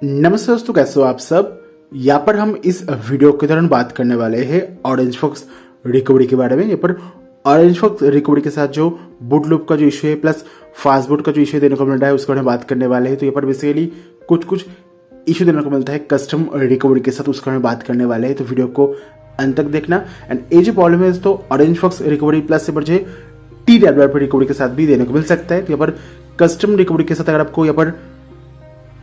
नमस्ते दोस्तों, कैसे हो आप सब। यहाँ पर हम इस वीडियो के दौरान बात करने वाले हैं ऑरेंज फॉक्स रिकवरी के बारे में। यहाँ पर ऑरेंज फॉक्स रिकवरी के साथ जो बूट लूप का जो इशू है प्लस फास्ट बूट का जो इशू देने को मिल रहा है उसके बारे में बात करने वाले हैं। तो यहाँ पर बेसिकली कुछ इशू देने को मिलता है कस्टम रिकवरी के साथ, उसके बारे में बात करने वाले हैं। तो वीडियो को अंत तक देखना। एंड ये जो प्रॉब्लम है तो ऑरेंज फॉक्स रिकवरी प्लस यहाँ पर जो TWRP रिकवरी के साथ भी देने को मिल सकता है। तो यहाँ पर कस्टम रिकवरी के साथ अगर आपको यहाँ पर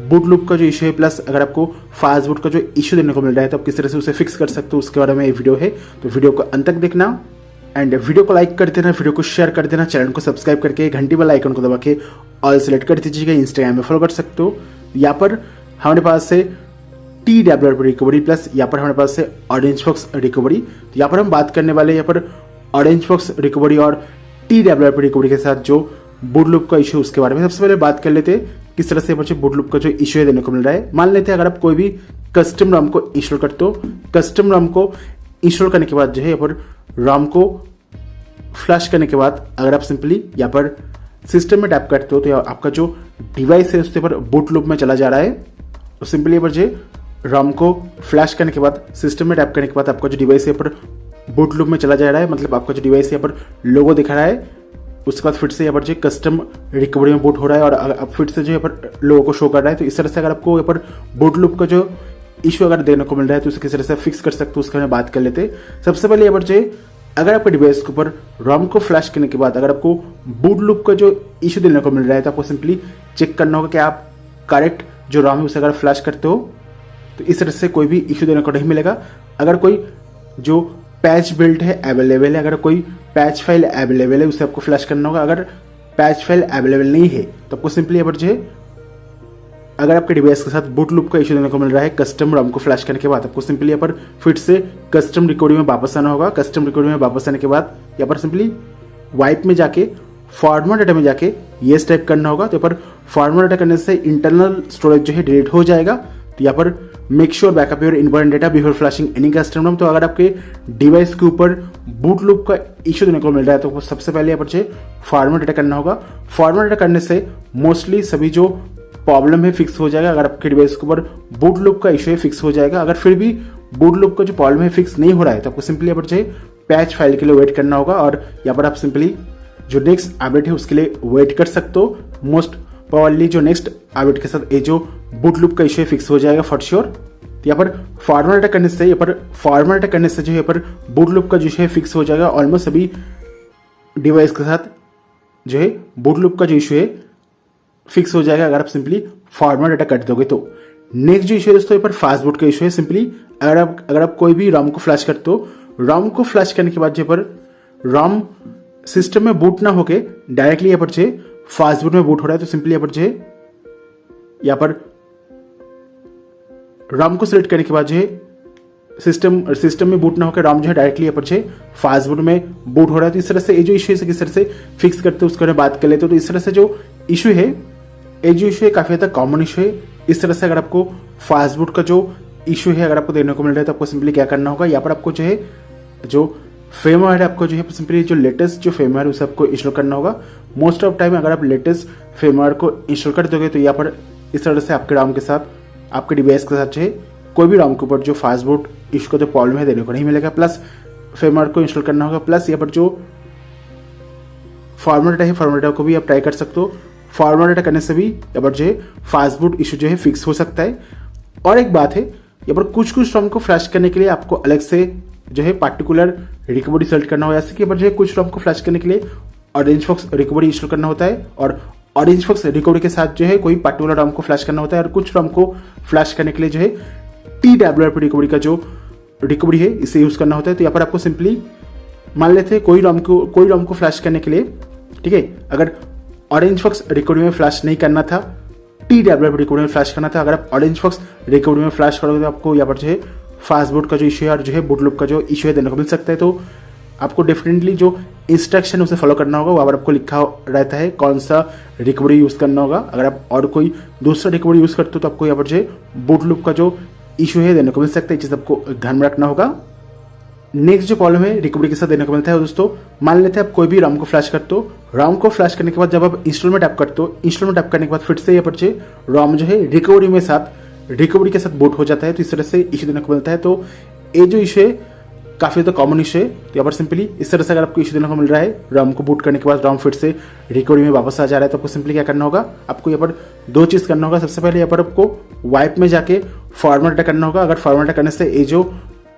बूट लूप का जो इशू है प्लस अगर आपको फास्ट बूट का जो इशू देने को मिल रहा है तो आप किस तरह से उसे फिक्स कर सकते हो उसके बारे में ये वीडियो है। तो वीडियो को अंत तक देखना एंड वीडियो को लाइक कर देना, वीडियो को शेयर कर देना, चैनल को सब्सक्राइब करके घंटी वाला आइकन को दबा के ऑल सेलेक्ट कर दीजिएगा। इंस्टाग्राम में फॉलो कर सकते हो। यहाँ पर हमारे पास है TWRP रिकवरी प्लस यहाँ पर हमारे पास है ऑरेंज फॉक्स रिकवरी। तो यहाँ पर हम बात करने वाले यहाँ पर ऑरेंज फॉक्स रिकवरी और TWRP रिकवरी के साथ जो बूट लूप का इशू उसके बारे में सबसे पहले बात कर लेते हैं किस तरह से बच्चे बूट लूप का जो इशू है देने को मिल रहा है। मान लेते हैं अगर आप कोई भी कस्टम रॉम को इंस्टॉल करते हो, कस्टम रॉम को इंस्टॉल करने के बाद जो है यहाँ पर रॉम को फ्लश करने के बाद अगर आप सिंपली यहाँ पर सिस्टम में टैप करते हो तो आपका जो डिवाइस है उसके पर बूट लूप में चला जा रहा है। तो सिंपली यहाँ पर जो रॉम को फ्लैश करने के बाद सिस्टम में टैप करने के बाद आपका जो डिवाइस है यहाँ पर बूट लूप में चला जा रहा है, मतलब आपका जो डिवाइस यहाँ पर लोगो दिखा रहा है। उसके बाद फिर से यहाँ पर जो कस्टम रिकवरी में बूट हो रहा है और अब फिर से जो यहाँ पर लोगों को शो कर रहा है। तो इस तरह से अगर आपको यहाँ पर बूट लूप का जो इशू अगर देने को मिल रहा है तो उसे किस तरह से फिक्स कर सकते हो उसके बारे में बात कर लेते हैं। सबसे पहले यहाँ पर जो अगर आपके डिवाइस के ऊपर रॉम को फ्लैश करने के बाद अगर आपको बूट लूप का जो इशू देने को मिल रहा है तो आपको सिंपली चेक करना होगा कि आप करेक्ट जो रॉम है उसे अगर फ्लैश करते हो तो इस तरह से कोई भी इशू देने को नहीं मिलेगा। अगर कोई जो पैच बिल्ड है अवेलेबल है, अगर कोई पैच फाइल अवेलेबल है उसे आपको फ्लैश करना होगा। अगर पैच फाइल अवेलेबल नहीं है तो आपको सिंपली यहाँ पर जो अगर आपके डिवाइस के साथ बूट लूप का इशू देने को मिल रहा है कस्टम रॉम को फ्लैश करने के बाद आपको सिंपली यहाँ पर फिर से कस्टम रिकवरी में वापस आना होगा। कस्टम रिकवरी में वापस आने के बाद यहाँ पर सिंपली वाइप में जाके फॉर्मेट डाटा में जाके येस टाइप करना होगा। तो यहाँ पर फॉर्मेट डाटा करने से इंटरनल स्टोरेज जो है डिलीट हो जाएगा। तो यहाँ पर make sure backup your important data before flashing any custom ROM. तो अगर आपके डिवाइस के ऊपर बूट लूप का इशू देने को मिल रहा है तो सबसे पहले यहाँ पर फॉर्मेट डाटा करना होगा। फॉर्मेट डाटा करने से मोस्टली सभी जो प्रॉब्लम है फिक्स हो जाएगा। अगर आपके डिवाइस के ऊपर बूट लूप का इशू है फिक्स हो जाएगा। अगर फिर भी बूट लूप का जो प्रॉब्लम है फिक्स नहीं हो रहा है तो आपको सिंपली यहाँ पर पैच फाइल के लिए वेट करना होगा और यहाँ पर आप सिंपली जो नेक्स्ट अपडेट है उसके लिए वेट कर सकते हो। मोस्ट प्रोबेबली जो नेक्स्ट अपडेट के साथ ये जो बूट लूप का इशू फिक्स हो जाएगा फॉर श्योर। तो यहाँ पर फॉर्मेट डाटा करने से जो यहाँ पर बूट लूप का जो इशू है फिक्स हो जाएगा। ऑलमोस्ट सभी डिवाइस के साथ जो है बूट लूप का जो इशू है फिक्स हो जाएगा अगर आप सिंपली फॉर्मेट डाटा कर दोगे तो। नेक्स्ट जो इशू है दोस्तों यहाँ पर फास्ट बूट का इशू है। सिंपली अगर आप कोई भी रॉम को फ्लैश करते हो, रॉम को फ्लैश करने के बाद यहाँ पर रॉम सिस्टम में बूट ना होके डायरेक्टली यहाँ पर फास्ट बूट में बूट हो रहा है तो सिंपली यहाँ पर यहाँ पर रॉम को सिलेक्ट करने के बाद सिस्टम में बूट ना होकर रॉम जो है डायरेक्टली यहाँ पर फास्ट बूट में बूट हो रहा है। तो इस तरह से ये जो इशू है किस तरह से फिक्स करते हो उसके बारे में बात कर लेते हो। तो इस तरह से जो इशू है काफी हद तक कॉमन इशू है। इस तरह से अगर आपको फास्ट बूट का जो इशू है अगर आपको देने को मिल रहा है तो आपको सिंपली क्या करना होगा, यहाँ पर आपको जो फेमवेयर है आपको जो है सिंपली जो लेटेस्ट जो फेमवेयर है उसे आपको इंस्टॉल करना होगा। मोस्ट ऑफ टाइम अगर आप लेटेस्ट फेमवेयर को इंस्टॉल कर दोगे तो यहाँ पर इस तरह से आपके रॉम के साथ आपके डिवाइस के साथ कोई भी रॉम के ऊपर जो फास्ट बूट इशू का जो प्रॉब्लम है देने को नहीं मिलेगा। प्लस फेमवेयर को इंस्टॉल करना होगा। प्लस यहाँ पर जो फॉर्मेट डाटा है फॉर्मेट डाटा को भी आप ट्राई कर सकते हो। फॉर्मेट डाटा करने से भी यहाँ पर फास्ट बूट इशू जो है फिक्स हो सकता है। और एक बात है यहाँ पर कुछ रॉम को फ्लैश करने के लिए आपको अलग से जो है पार्टिकुलर रिकवरी सेलेक्ट करना होगा। जैसे कि यहाँ पर कुछ रॉम को फ्लैश करने के लिए ऑरेंज फॉक्स रिकवरी इंस्टॉल करना होता है और ऑरेंज फॉक्स रिकवरी के साथ कोई पार्टिकुलर रॉम को फ्लैश करना होता है और कुछ रॉम को फ्लैश करने के लिए TWRP रिकवरी का जो रिकवरी है इसे यूज करना होता है। तो यहाँ पर आपको सिंपली मान लेते हैं कोई रॉम को फ्लैश करने के लिए, ठीक है, अगर ऑरेंज फॉक्स रिकवरी में फ्लैश नहीं करना था, TWRP रिकवरी में फ्लैश करना था। अगर आप ऑरेंज फॉक्स रिकवरी में फ्लैश करोगे तो आपको यहाँ पर फास्ट बूट का जो इशू है और बूट लूप का जो इशू है देने को मिल सकता है। तो आपको डेफिनेटली जो इंस्ट्रक्शन उसे फॉलो करना होगा, वहाँ पर आपको लिखा रहता है कौन सा रिकवरी यूज करना होगा। अगर आप और कोई दूसरा रिकवरी यूज करते हो तो आपको यहाँ पर बूट लूप का जो इशू है देने को मिल सकता है। ये चीज आपको ध्यान में रखना होगा। नेक्स्ट जो प्रॉब्लम है रिकवरी के साथ देने को मिलता है दोस्तों, मान लेते हैं आप कोई भी रॉम को फ्लैश करते हो, रॉम को फ्लैश करने के बाद जब आप इंस्टॉल में टैप करते हो, इंस्टॉल में टैप करने के बाद फिर से यहाँ पर रॉम जो है रिकवरी में साथ रिकवरी के साथ बूट हो जाता है, तो इस तरह से इशू देने को मिलता है। तो ये जो इशू है काफ़ी तो कॉमन इशू है। तो यहाँ पर सिंपली इस तरह से अगर आपको इशू देने को मिल रहा है, रॉम को बूट करने के बाद रॉम फिर से रिकवरी में वापस आ जा रहा है, तो आपको सिंपली क्या करना होगा, आपको यहाँ पर दो चीज़ करना होगा। सबसे पहले यहाँ पर आपको वाइप में जाके फॉर्मेट करना होगा। अगर फॉर्मेट करने से ये जो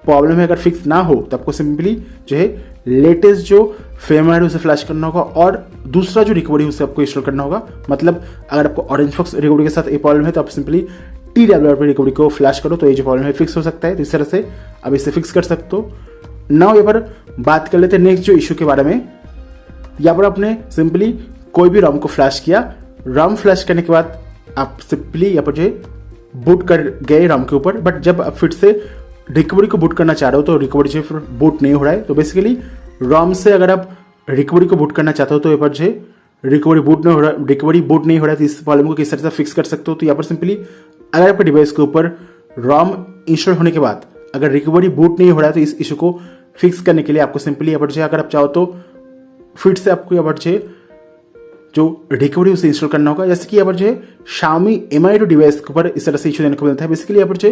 प्रॉब्लम है अगर फिक्स ना हो, तो आपको सिंपली जो है लेटेस्ट जो फेम है उसे फ्लैश करना होगा, और दूसरा जो रिकवरी उसे आपको इंस्टॉल करना होगा। मतलब अगर आपको ऑरेंजफॉक्स रिकवरी के साथ ये प्रॉब्लम है, तो आप सिंपली TWRP रिकवरी को फ्लैश करो, तो ये जो प्रॉब्लम है फिक्स हो सकता है। तो इस तरह से आप इसे फिक्स कर सकते हो। नाउ यहाँ पर बात कर लेते हैं नेक्स्ट जो इशू के बारे में। यहाँ पर आपने सिंपली कोई भी रॉम को फ्लैश किया, रॉम फ्लैश करने के बाद आप सिंपली यहाँ पर जो बूट कर गए रॉम के ऊपर, बट जब आप फिर से रिकवरी को बूट करना चाह रहे हो तो रिकवरी जो फिर बूट नहीं हो रहा है। तो बेसिकली रॉम से अगर आप रिकवरी को बूट करना चाहते हो तो यहाँ पर जो रिकवरी बूट नहीं हो रहा है, तो इस प्रॉब्लम को किस तरह से फिक्स कर सकते हो। तो यहाँ पर सिंपली अगर आपके डिवाइस के ऊपर रॉम इंस्टॉल होने के बाद अगर रिकवरी बूट नहीं हो रहा है, तो इस इशू को फिक्स करने के लिए आपको सिंपली यहाँ पर जो अगर आप चाहो तो फिर से आपको यहाँ पर जो रिकवरी उसे इंस्टॉल करना होगा। जैसे कि यहाँ पर जो है Xiaomi Mi2 डिवाइस के ऊपर इस तरह से इशू देने को मिलता है। बेसिकली यहाँ पर जो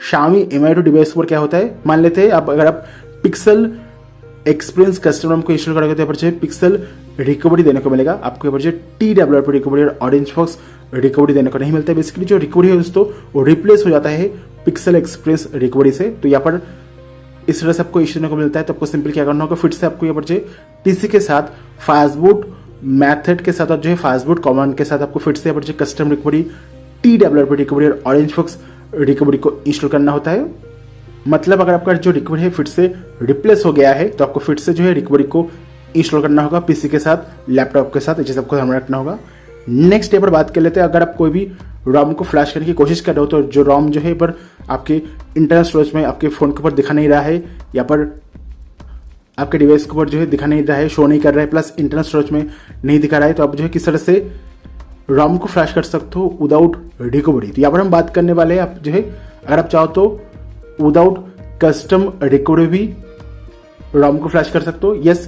Xiaomi Mi2 डिवाइस के ऊपर क्या होता है, मान लेते हैं अगर आप पिक्सल एक्सपीरियंस कस्टमर को इंस्टॉल करोगे तो यहाँ पर जो पिक्सल रिकवरी देने को मिलेगा आपको। यहाँ पर जो TWRP रिकवरी और ऑरेंजफॉक्स रिकवरी देने को नहीं मिलता है। बेसिकली जो रिकवरी है दोस्तों वो रिप्लेस हो जाता है पिक्सल एक्सपीरियंस रिकवरी से। तो यहाँ पर इस तरह से आपको इशू देने को मिलता है। तो आपको सिंपली क्या करना होगा, फिर से आपको यहाँ पर जो पीसी के साथ फास्टबूट मैथड के साथ और जो है फास्टबूट कमांड के साथ आपको फिर से यहाँ पर जो कस्टम रिकवरी TWRP रिकवरी और ऑरेंजफॉक्स रिकवरी को इंस्टॉल करना होता है। मतलब अगर आपका जो रिकवरी है फिर से रिप्लेस हो गया है, तो आपको फिर से जो है रिकवरी को इंस्टॉल करना होगा पीसी के साथ, लैपटॉप के साथ, ये चीज़ आपको ध्यान रखना होगा। नेक्स्ट यहाँ पर बात कर लेते हैं, अगर आप कोई भी रॉम को फ्लैश करने की कोशिश कर रहे हो तो जो रॉम जो है पर आपके इंटरनल स्टोरेज में आपके फ़ोन के ऊपर दिखा नहीं रहा है, या पर आपके डिवाइस के ऊपर जो है दिखा नहीं रहा है, शो नहीं कर रहा है, प्लस इंटरनल स्टोरेज में नहीं दिखा रहा है, तो आप जो है किस तरह से रॉम को फ्लैश कर सकते हो विदाउट रिकवरी। तो यहाँ पर हम बात करने वाले हैं, आप जो है अगर आप चाहो तो विदाउट कस्टम रिकवरी भी रॉम को फ्लैश कर सकते हो। यस,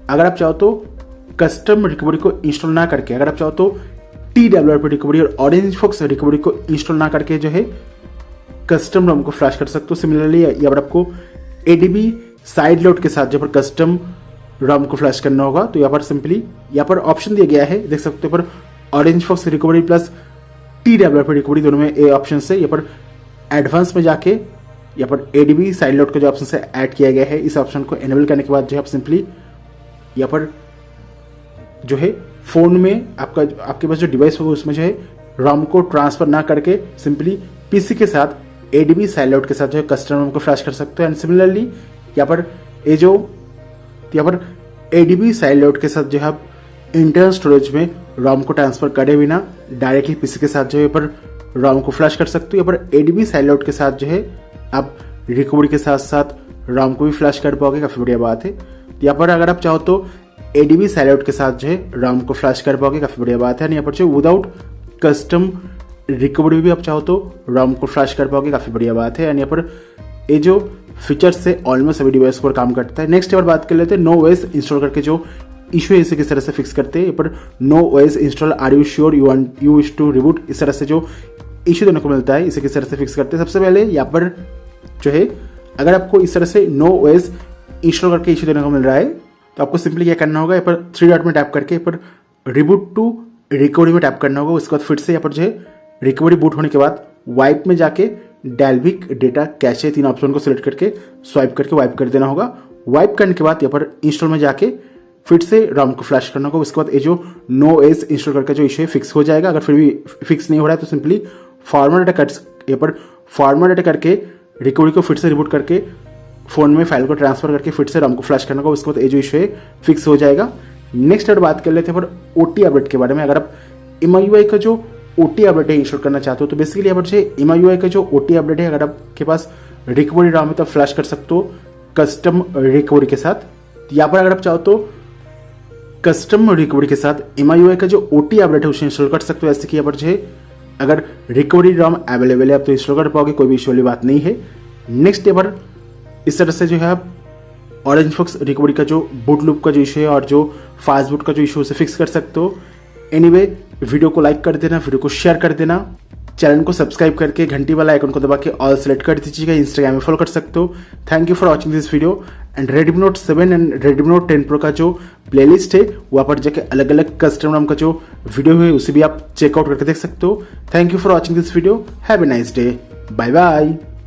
अगर आप चाहो तो कस्टम रिकवरी को इंस्टॉल ना करके, अगर आप चाहो तो TWRP रिकवरी और ऑरेंजफॉक्स रिकवरी को इंस्टॉल ना करके जो है कस्टम रॉम को फ्लैश कर सकते हो। सिमिलरली यहाँ पर आपको ADB साइड लोड के साथ जो पर कस्टम रॉम को फ्लैश करना होगा। तो यहाँ पर सिंपली यहाँ पर ऑप्शन दिया गया है, देख सकते हो, पर ऑरेंजफॉक्स रिकवरी प्लस TWRP रिकवरी दोनों में ए ऑप्शन से यहाँ पर एडवांस में जाके यहाँ पर ADB साइड लोड का जो ऑप्शन से ऐड किया गया है, इस ऑप्शन को एनेबल करने के बाद जो है आप सिंपली यहाँ पर जो है फ़ोन में आपके पास जो डिवाइस होगा उसमें जो है रॉम को ट्रांसफर ना करके सिंपली पीसी के साथ ADB साइड लोड के साथ जो है कस्टम रॉम को फ्लैश कर सकते हो। एंड सिमिलरली यहाँ पर ADB साइड लोड के साथ जो है आप इंटरनल स्टोरेज में रॉम को ट्रांसफर करे बिना डायरेक्टली पीसी के साथ जो है पर रॉम को फ्लैश कर सकते हो। यहाँ पर ADB साइड लोड के साथ जो है आप रिकवरी के साथ साथ रॉम को भी फ्लैश कर पाओगे, काफ़ी बढ़िया बात है। यहाँ पर अगर आप चाहो तो ADB साइड लोड के साथ जो है रॉम को फ्लैश कर पाओगे, काफ़ी बढ़िया बात है। यहाँ पर जो विदाउट कस्टम रिकवरी भी आप चाहो तो रॉम को फ्लैश कर पाओगे, काफ़ी बढ़िया बात है। एंड यहाँ पर ये जो फीचर्स से ऑलमोस्ट सभी डिवाइस पर काम करता है। नेक्स्ट यहाँ पर बात कर लेते हैं NoOS इंस्टॉल करके जो इशू है इसे किस तरह से फिक्स करते हैं। यहाँ पर NoOS install, are you sure you wish to reboot, इस तरह से जो इशू देने को मिलता है इसे किस तरह से फिक्स करते हैं। सबसे पहले यहाँ पर जो है अगर आपको इस तरह से NoOS इंस्टॉल करके इशू देने को मिल रहा है, तो आपको सिंपली क्या करना होगा, यहाँ पर 3 डॉट में टैप करके यहाँ पर रिबूट टू रिकवरी में टैप करना होगा। उसके बाद फिर से यहाँ पर जो है रिकवरी बूट होने के बाद वाइप में जाके डेल्विक डेटा कैशे 3 ऑप्शन को सिलेक्ट करके स्वाइप करके वाइप कर देना होगा। वाइप करने के बाद यहाँ पर इंस्टॉल में जाके फिर से रॉम को फ्लैश करना होगा। उसके बाद ये जो NoOS इंस्टॉल करके जो इशू है फिक्स हो जाएगा। अगर फिर भी फिक्स नहीं हो रहा है तो सिंपली फॉर्मेट डेटा यहाँ पर फॉर्मेट डेटा करके रिकवरी को फिर से रिबूट करके फ़ोन में फाइल को ट्रांसफर करके फिर से रॉम को फ्लैश करना होगा। उसके बाद ये जो इशू है फिक्स हो जाएगा। नेक्स्ट और बात कर लेते हैं पर OT अपडेट के बारे में। अगर आप MIUI का जो OT अपडेट है इंस्टॉल करना चाहते हो तो बेसिकली यहाँ पर जो MIUI का जो OT अपडेट है, अगर आपके पास रिकवरी रॉम है तो फ्लैश कर सकते हो कस्टम रिकवरी के साथ। यहाँ पर अगर आप चाहो तो कस्टम रिकवरी के साथ MIUI का जो OT अपडेट है उसे इंस्टॉल कर सकते हो। ऐसे कि यहाँ पर जो है अगर रिकवरी रॉम अवेलेबल है आप तो इंस्टॉल कर पाओगे, कोई भी इशू वाली बात नहीं है। नेक्स्ट यहाँ पर इस तरह से जो है आप ऑरेंजफॉक्स रिकवरी का जो बूट लूप का जो इशू है और जो फास्ट बूट का जो इशू है उसे फिक्स कर सकते हो। एनीवे वीडियो को लाइक कर देना, वीडियो को शेयर कर देना, चैनल को सब्सक्राइब करके घंटी वाला आइकन को दबा के ऑल सेलेक्ट कर दीजिएगा। इंस्टाग्राम में फॉलो कर सकते हो। Thank you for watching this video. And Redmi Note 7 and Redmi Note 10 Pro का जो प्लेलिस्ट है वहाँ पर जाके अलग अलग कस्टमर नाम का जो वीडियो है उसे भी आप चेकआउट करके देख सकते हो। Thank you for watching this video. Have a nice day. Bye bye.